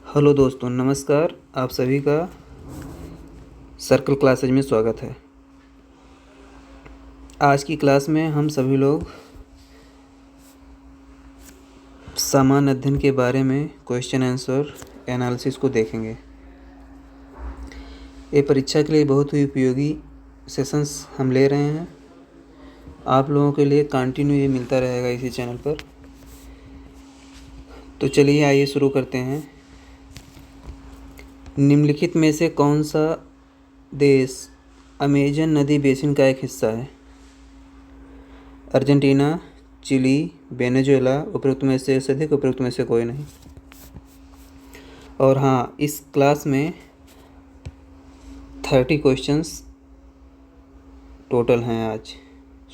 Hello दोस्तों, नमस्कार। आप सभी का सर्कल क्लासेज में स्वागत है। आज की क्लास में हम सभी लोग सामान्य अध्ययन के बारे में क्वेश्चन आंसर एनालिसिस को देखेंगे। ये परीक्षा के लिए बहुत ही उपयोगी सेशंस हम ले रहे हैं। आप लोगों के लिए कंटिन्यू ये मिलता रहेगा इसी चैनल पर। तो चलिए आइए शुरू करते हैं। निम्नलिखित में से कौन सा देश अमेजन नदी बेसिन का एक हिस्सा है? Argentina, Chile, Venezuela. उपरोक्त में से अधिक, उपरोक्त में से कोई नहीं। और हाँ, इस क्लास में 30 क्वेश्चंस टोटल हैं आज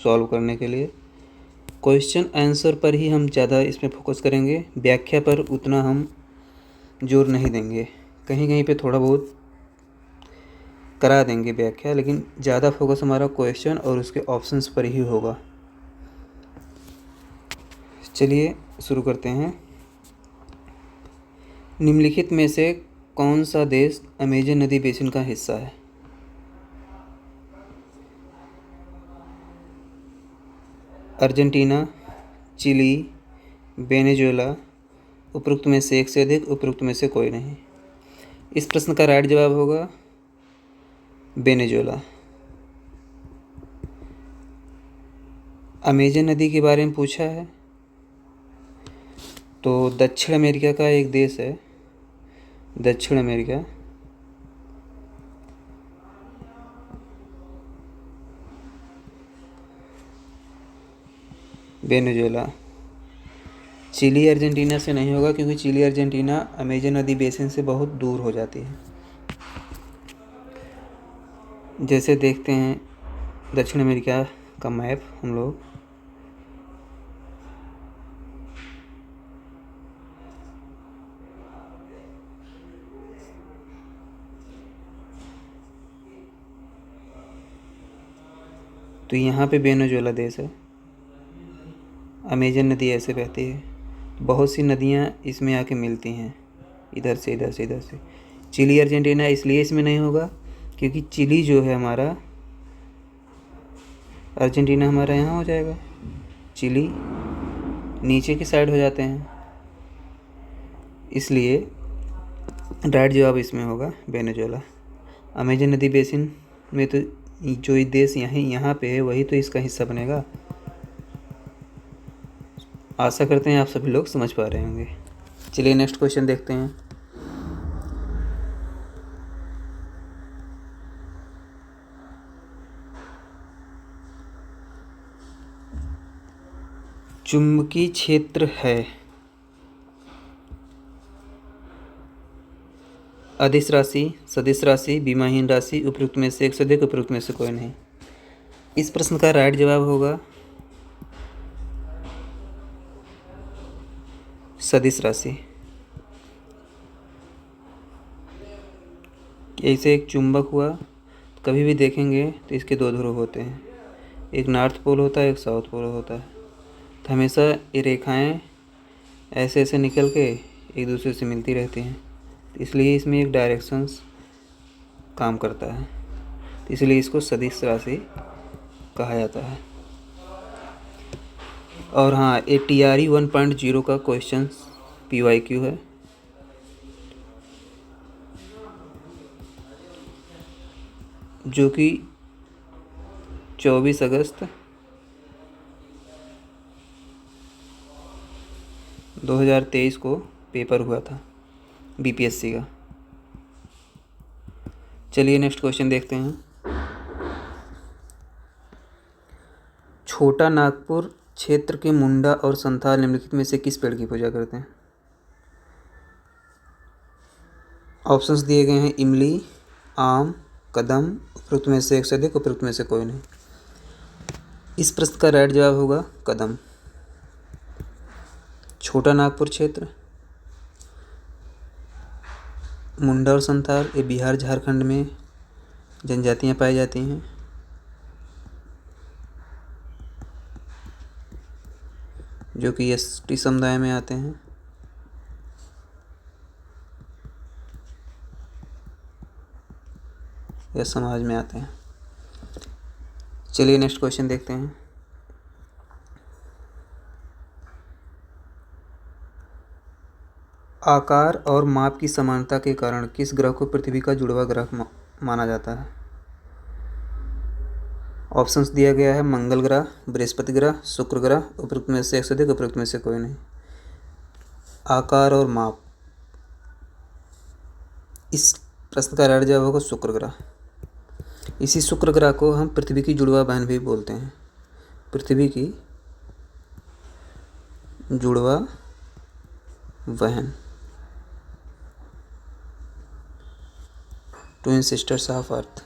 सॉल्व करने के लिए। क्वेश्चन आंसर पर ही हम ज़्यादा इसमें फोकस करेंगे, व्याख्या पर उतना हम जोर नहीं देंगे। कहीं कहीं पे थोड़ा बहुत करा देंगे व्याख्या, लेकिन ज़्यादा फोकस हमारा क्वेश्चन और उसके ऑप्शंस पर ही होगा। चलिए शुरू करते हैं। निम्नलिखित में से कौन सा देश अमेजन नदी बेसिन का हिस्सा है? Argentina, Chile, Venezuela. उपरोक्त में से एक से अधिक, उपरोक्त में से कोई नहीं। इस प्रश्न का राइट जवाब होगा वेनेजुएला। अमेजन नदी के बारे में पूछा है तो दक्षिण अमेरिका का एक देश है, दक्षिण अमेरिका। वेनेजुएला। चिली अर्जेंटीना से नहीं होगा, क्योंकि चिली अर्जेंटीना अमेजन नदी बेसिन से बहुत दूर हो जाती है। जैसे देखते हैं दक्षिण अमेरिका का मैप हम लोग। तो यहाँ पे वेनेजुएला देश है। अमेजन नदी ऐसे बहती है। बहुत सी नदियाँ इसमें आके मिलती हैं, इधर से इधर से इधर से। चिली अर्जेंटीना इसलिए इसमें नहीं होगा क्योंकि चिली जो है हमारा, अर्जेंटीना हमारा यहाँ हो जाएगा, चिली नीचे की साइड हो जाते हैं, इसलिए राइट जवाब इसमें होगा वेनेजुएला। अमेजन नदी बेसिन में तो जो ये देश यहाँ पे है वही तो इसका हिस्सा बनेगा। आशा करते हैं आप सभी लोग समझ पा रहे होंगे। चलिए नेक्स्ट क्वेश्चन देखते हैं। चुंबकीय क्षेत्र है अदिश राशि, सदिश राशि, विमाहीन राशि। उपरोक्त में से एक से अधिक, उपरोक्त में से कोई नहीं। इस प्रश्न का राइट जवाब होगा सदिश राशि। ऐसे एक चुंबक हुआ, कभी भी देखेंगे तो इसके दो ध्रुव होते हैं, एक नॉर्थ पोल होता है, एक साउथ पोल होता है। तो हमेशा ये रेखाएं ऐसे ऐसे निकल के एक दूसरे से मिलती रहती हैं, तो इसलिए इसमें एक डायरेक्शंस काम करता है, तो इसलिए इसको सदिश राशि कहा जाता है। और हाँ, ये TRE 1.0 का क्वेश्चन PYQ है। जो कि 24 अगस्त 2023 को पेपर हुआ था BPSC का। चलिए नेक्स्ट क्वेश्चन देखते हैं। छोटा नागपुर क्षेत्र के मुंडा और संथाल निम्नलिखित में से किस पेड़ की पूजा करते हैं? ऑप्शंस दिए गए हैं इमली, आम, कदम। उपरोक्त में से एक से अधिक, उपरोक्त में से कोई नहीं। इस प्रश्न का राइट जवाब होगा कदम। छोटा नागपुर क्षेत्र, मुंडा और संथाल, ये बिहार झारखंड में जनजातियां पाई जाती हैं। जो कि एसटी समुदाय में आते हैं। या समाज में आते हैं। चलिए नेक्स्ट क्वेश्चन देखते हैं। आकार और माप की समानता के कारण किस ग्रह को पृथ्वी का जुड़वा ग्रह माना जाता है? ऑप्शंस दिया गया है मंगल ग्रह, बृहस्पति ग्रह, शुक्र ग्रह, उपरोक्त में से एक से अधिक, उपरोक्त में से कोई नहीं। आकार और माप, इस प्रश्न का राइट जवाब होगा शुक्र ग्रह। इसी शुक्र ग्रह को हम पृथ्वी की जुड़वा बहन भी बोलते हैं। पृथ्वी की जुड़वा बहन, ट्विन सिस्टर्स ऑफ अर्थ।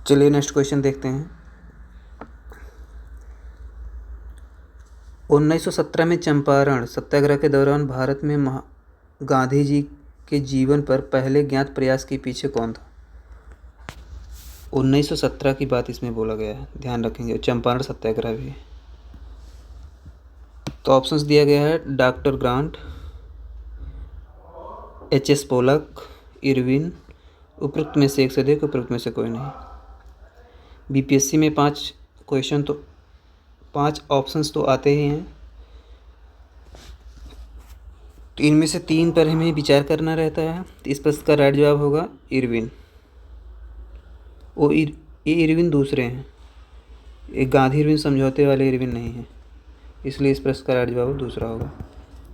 चलिए नेक्स्ट क्वेश्चन देखते हैं। 1917 में चंपारण सत्याग्रह के दौरान भारत में गांधी जी के जीवन पर पहले ज्ञात प्रयास के पीछे कौन था? 1917 की बात इसमें बोला गया है, ध्यान रखेंगे। चंपारण सत्याग्रह भी। तो ऑप्शंस दिया गया है doctor Grant, HS. Pollock, Irwin, उपरोक्त में से एक से अधिक, उपरोक्त में से कोई नहीं। बीपीएससी में 5 ऑप्शंस तो आते ही हैं, तो इनमें से 3 पर हमें विचार करना रहता है। तो इस प्रश्न का राइट जवाब होगा इरविन। ये इरविन दूसरे हैं, एक गांधी इरविन समझौते वाले इरविन नहीं है, इसलिए इस प्रश्न का राइट जवाब दूसरा होगा।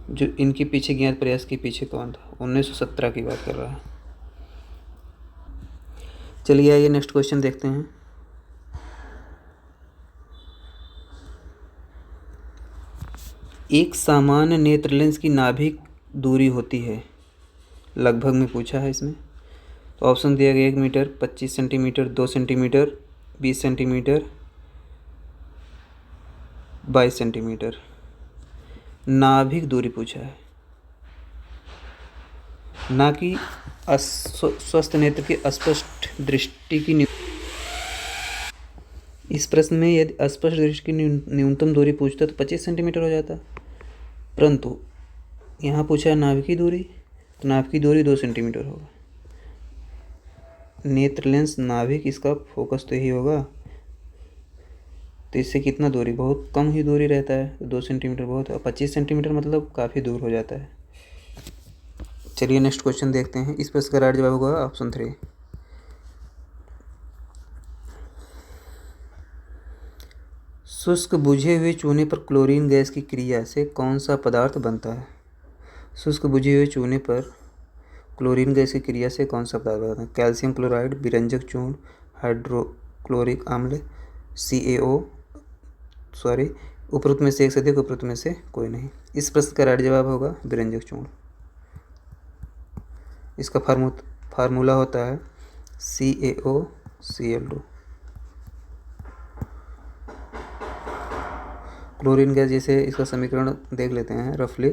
जो इनके पीछे ज्ञात प्रयास के पीछे कौन था? 1917 की बात कर रहा है। चलिए आइए नेक्स्ट क्वेश्चन देखते हैं। एक सामान्य नेत्र लेंस की नाभिक दूरी होती है, लगभग में पूछा है इसमें। तो ऑप्शन दिया गया 1 metre, 25 centimetre, 2 centimetre, 20 centimetre, 22 centimetre. नाभिक दूरी पूछा है, ना कि स्वस्थ नेत्र की अस्पष्ट दृष्टि की। इस प्रश्न में यदि अस्पष्ट दृष्टि की न्यूनतम दूरी पूछता तो 25 सेंटीमीटर हो जाता, परंतु यहाँ पूछा है नाभिकीय दूरी, तो नाभिकीय दूरी 2 सेंटीमीटर होगा। नेत्र लेंस नाभिक, इसका फोकस तो यही होगा, तो इससे कितना दूरी, बहुत कम ही दूरी रहता है। 2 सेंटीमीटर बहुत है, और 25 सेंटीमीटर मतलब काफ़ी दूर हो जाता है। चलिए नेक्स्ट क्वेश्चन देखते हैं। इस प्रश्न का राइट जवाब होगा ऑप्शन 3। शुष्क बुझे हुए चूने पर क्लोरीन गैस की क्रिया से कौन सा पदार्थ बनता है? शुष्क बुझे हुए चूने पर क्लोरीन गैस की क्रिया से कौन सा पदार्थ बनता है? कैल्शियम क्लोराइड, विरंजक चूर्ण, हाइड्रोक्लोरिक अम्ल, उपरोक्त में से एक से अधिक, उपरोक्त में से कोई नहीं। इस प्रश्न का राइट जवाब होगा विरंजक चूर्ण। इसका फार्मूला होता है CaOCl2। क्लोरीन गैस, जैसे इसका समीकरण देख लेते हैं रफली।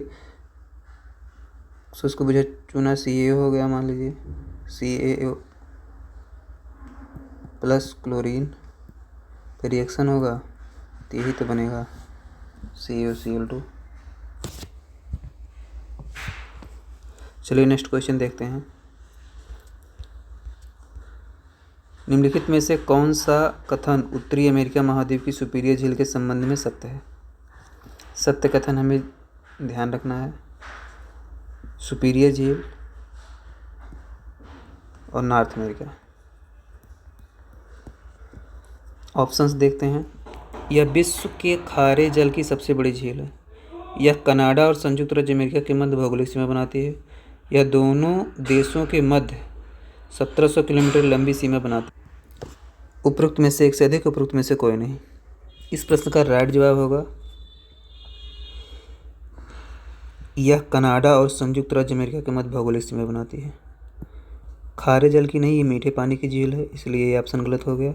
शुष्क बुझा चूना CaO हो गया, मान लीजिए CaO प्लस क्लोरीन, फिर रिएक्शन होगा तो यही तो बनेगा CaOCl2। चलिए नेक्स्ट क्वेश्चन देखते हैं। निम्नलिखित में से कौन सा कथन उत्तरी अमेरिका महाद्वीप की सुपीरियर झील के संबंध में सत्य है? सत्य कथन हमें ध्यान रखना है। सुपीरियर झील और नॉर्थ अमेरिका। ऑप्शंस देखते हैं। यह विश्व के खारे जल की सबसे बड़ी झील है। यह कनाडा और संयुक्त राज्य अमेरिका के मध्य भौगोलिक सीमा बनाती है। यह दोनों देशों के मध्य 1700 किलोमीटर लंबी सीमा बनाती है। उपरोक्त में से एक से अधिक, उपरोक्त में से कोई नहीं। इस प्रश्न का राइट जवाब होगा यह कनाडा और संयुक्त राज्य अमेरिका के मध्य भौगोलिक सीमा बनाती है। खारे जल की नहीं, ये मीठे पानी की झील है, इसलिए ये ऑप्शन गलत हो गया।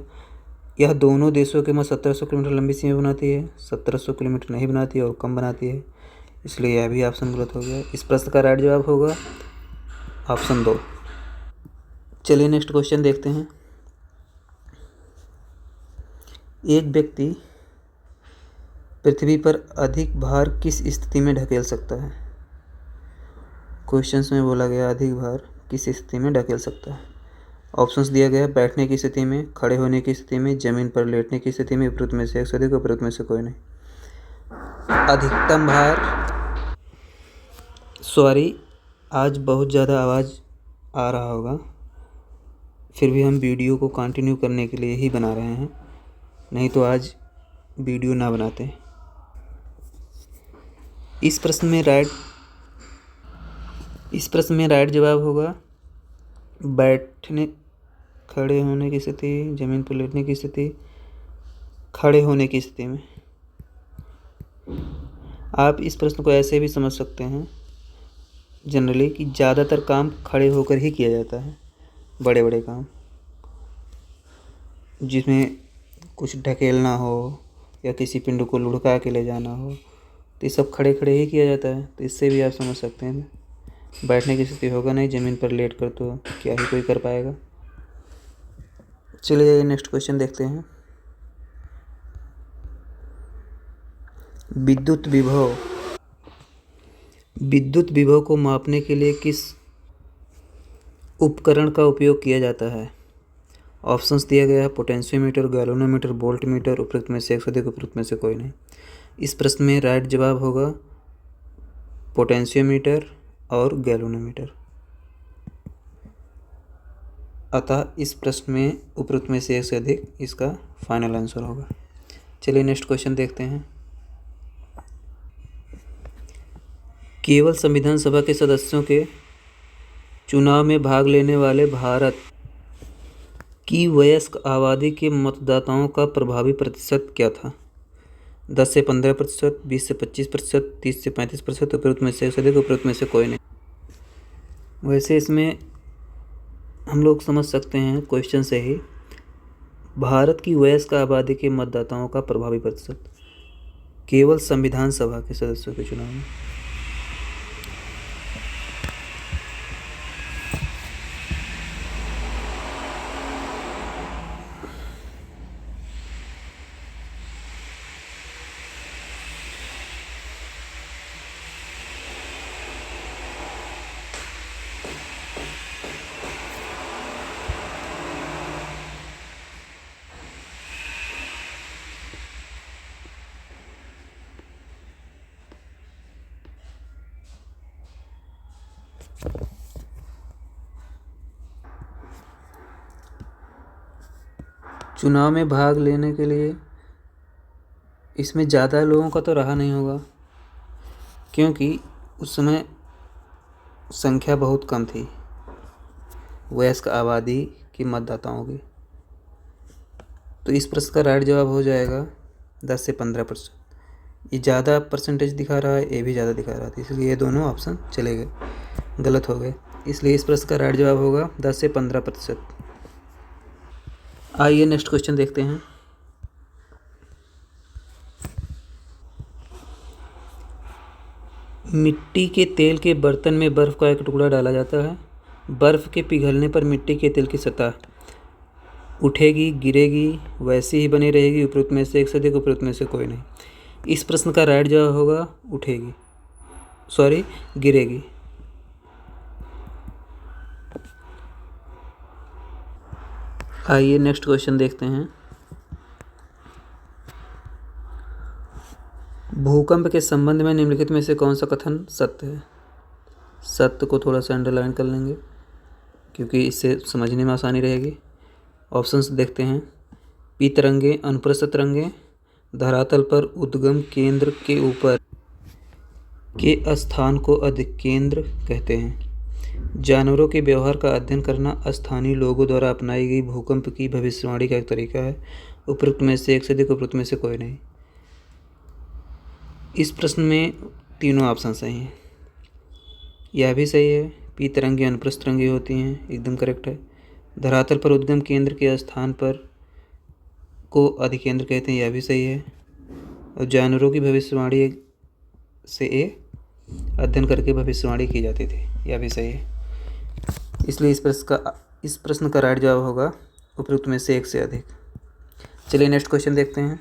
यह दोनों देशों के मध्य 1700 किलोमीटर लंबी सीमा बनाती है। 1700 किलोमीटर नहीं बनाती है और कम बनाती है, इसलिए यह भी ऑप्शन गलत हो गया। इस प्रश्न का राइट जवाब होगा ऑप्शन 2। चलिए नेक्स्ट क्वेश्चन देखते हैं। एक व्यक्ति पृथ्वी पर अधिक भार किस स्थिति में ढकेल सकता है? क्वेश्चंस में बोला गया अधिक भार किस स्थिति में ढकेल सकता है। ऑप्शंस दिया गया बैठने की स्थिति में, खड़े होने की स्थिति में, जमीन पर लेटने की स्थिति में, उपरोक्त में से एक से अधिक, उपरोक्त में से कोई नहीं। अधिकतम भार, सॉरी आज बहुत ज़्यादा आवाज़ आ रहा होगा, फिर भी हम वीडियो को कंटिन्यू करने के लिए ही बना रहे हैं, नहीं तो आज वीडियो ना बनाते। इस प्रश्न में राइट जवाब होगा बैठने, खड़े होने की स्थिति, जमीन पर लेटने की स्थिति, खड़े होने की स्थिति में। आप इस प्रश्न को ऐसे भी समझ सकते हैं जनरली कि ज़्यादातर काम खड़े होकर ही किया जाता है, बड़े बड़े काम जिसमें कुछ ढकेलना हो या किसी पिंड को लुढ़का के ले जाना हो, तो ये सब खड़े खड़े ही किया जाता है। तो इससे भी आप समझ सकते हैं बैठने की स्थिति होगा नहीं, ज़मीन पर लेट कर तो क्या ही कोई कर पाएगा। चलिए नेक्स्ट क्वेश्चन देखते हैं। विद्युत विभव को मापने के लिए किस उपकरण का उपयोग किया जाता है? ऑप्शंस दिया गया है पोटेंशियोमीटर, गैल्वेनोमीटर, वोल्टमीटर, उपरोक्त में से एक से अधिक, उपरोक्त में से कोई नहीं। इस प्रश्न में राइट जवाब होगा पोटेंशियोमीटर और गैल्वेनोमीटर। अतः इस प्रश्न में उपरोक्त में से एक से अधिक इसका फाइनल आंसर होगा। चलिए नेक्स्ट क्वेश्चन देखते हैं। केवल संविधान सभा के सदस्यों के चुनाव में भाग लेने वाले भारत की वयस्क आबादी के मतदाताओं का प्रभावी प्रतिशत क्या था? 10 से 15%, 20 से 25%, 30 से 35%, उपरोक्त में से एक से अधिक, उपरोक्त में से कोई नहीं। वैसे इसमें हम लोग समझ सकते हैं क्वेश्चन से ही, भारत की वयस्क आबादी के मतदाताओं का प्रभावी प्रतिशत केवल संविधान सभा के सदस्यों के चुनाव में। चुनाव में भाग लेने के लिए इसमें ज़्यादा लोगों का तो रहा नहीं होगा, क्योंकि उस समय संख्या बहुत कम थी वयस्क आबादी की मतदाताओं की। तो इस प्रश्न का राइट जवाब हो जाएगा 10 से 15%। ये ज़्यादा परसेंटेज दिखा रहा है, ये भी ज़्यादा दिखा रहा था, इसलिए ये दोनों ऑप्शन चले गए, गलत हो गए। इसलिए इस प्रश्न का राइट जवाब होगा 10 से 15%। आइए नेक्स्ट क्वेश्चन देखते हैं। मिट्टी के तेल के बर्तन में बर्फ़ का एक टुकड़ा डाला जाता है। बर्फ़ के पिघलने पर मिट्टी के तेल की सतह उठेगी, गिरेगी, वैसी ही बनी रहेगी, उपरोक्त में से एक से अधिक, उपरोक्त में से कोई नहीं। इस प्रश्न का राइट जवाब होगा गिरेगी। आइए नेक्स्ट क्वेश्चन देखते हैं। भूकंप के संबंध में निम्नलिखित में से कौन सा कथन सत्य है? सत्य को थोड़ा सा अंडरलाइन कर लेंगे क्योंकि इससे समझने में आसानी रहेगी। ऑप्शंस देखते हैं। पी तरंगे अनुप्रस्थ तरंगे धरातल पर उद्गम केंद्र के ऊपर के स्थान को अधिकेंद्र कहते हैं। जानवरों के व्यवहार का अध्ययन करना स्थानीय लोगों द्वारा अपनाई गई भूकंप की भविष्यवाणी का एक तरीका है। उपरोक्त में से एक से अधिक, उपरोक्त में से कोई नहीं। इस प्रश्न में तीनों ऑप्शन सही हैं। यह भी सही है, पी तरंगे अनुप्रस्थ तरंगे होती हैं, एकदम करेक्ट है। धरातल पर उद्गम केंद्र के स्थान पर को अधिकेंद्र कहते हैं, यह भी सही है। और जानवरों की भविष्यवाणी से अध्ययन करके भविष्यवाणी की जाती थी, यह भी सही है। इसलिए इस प्रश्न का राइट जवाब होगा उपरोक्त में से एक से अधिक। चलिए नेक्स्ट क्वेश्चन देखते हैं।